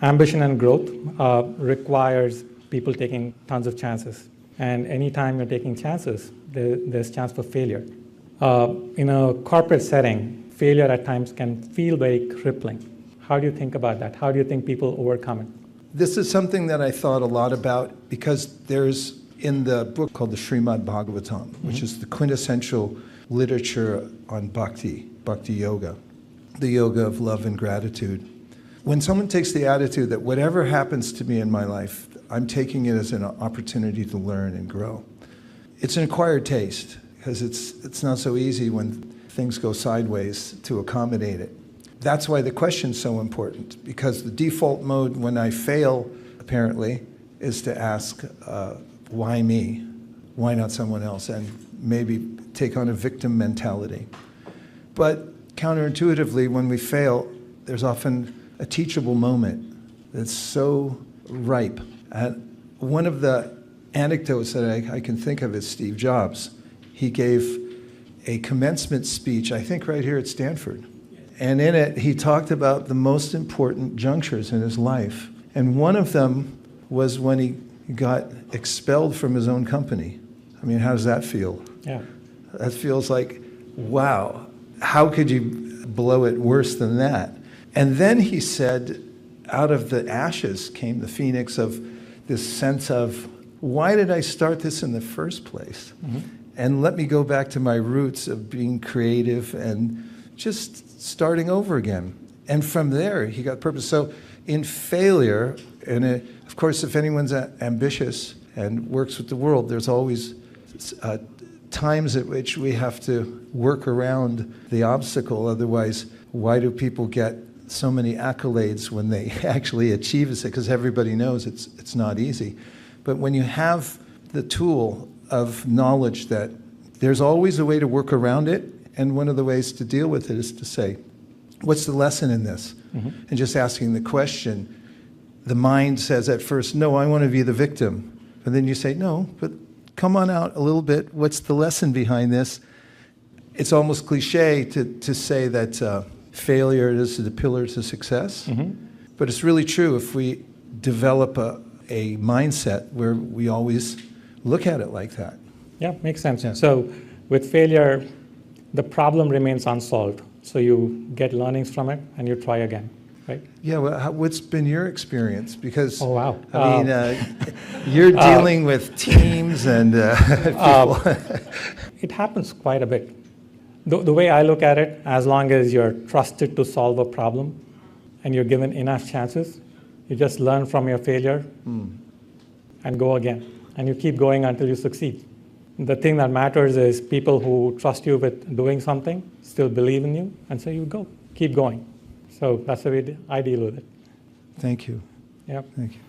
ambition and growth requires people taking tons of chances. And anytime you're taking chances, there's chance for failure. In a corporate setting, failure at times can feel very crippling. How do you think about that? How do you think people overcome it? This is something that I thought a lot about because there's in the book called the Srimad Bhagavatam, which is the quintessential literature on bhakti-yoga, the yoga of love and gratitude. When someone takes the attitude that whatever happens to me in my life, I'm taking it as an opportunity to learn and grow. It's an acquired taste because it's not so easy when things go sideways to accommodate it. That's why the question's so important, because the default mode when I fail, apparently, is to ask, why me? Why not someone else? And maybe take on a victim mentality. But counterintuitively, when we fail, there's often a teachable moment that's so ripe. And one of the anecdotes that I can think of is Steve Jobs. He gave a commencement speech, I think right here at Stanford. And in it, he talked about the most important junctures in his life. And one of them was when he got expelled from his own company. I mean, how does that feel? Yeah. That feels like, wow, how could you blow it worse than that? And then he said, out of the ashes came the phoenix of this sense of, why did I start this in the first place? And let me go back to my roots of being creative and just starting over again. And from there, he got purpose. So in failure, and of course, if anyone's ambitious and works with the world, there's always times at which we have to work around the obstacle. Otherwise, why do people get so many accolades when they actually achieve it? Because everybody knows it's not easy. But when you have the tool of knowledge that there's always a way to work around it, and one of the ways to deal with it is to say, what's the lesson in this? And just asking the question, the mind says at first, no, I want to be the victim. And then you say, no, but come on out a little bit. What's the lesson behind this? It's almost cliche to say that failure is the pillar to success. But it's really true if we develop a mindset where we always look at it like that. Yeah, makes sense. Yeah. So with failure, the problem remains unsolved. So you get learnings from it and you try again, right? Yeah, well, what's been your experience? Because, oh, wow. I mean, you're dealing with teams and people. It happens quite a bit. The way I look at it, as long as you're trusted to solve a problem and you're given enough chances, you just learn from your failure and go again. And you keep going until you succeed. The thing that matters is people who trust you with doing something, still believe in you, and so you go, keep going. So that's the way I deal with it. Thank you. Yeah. Thank you.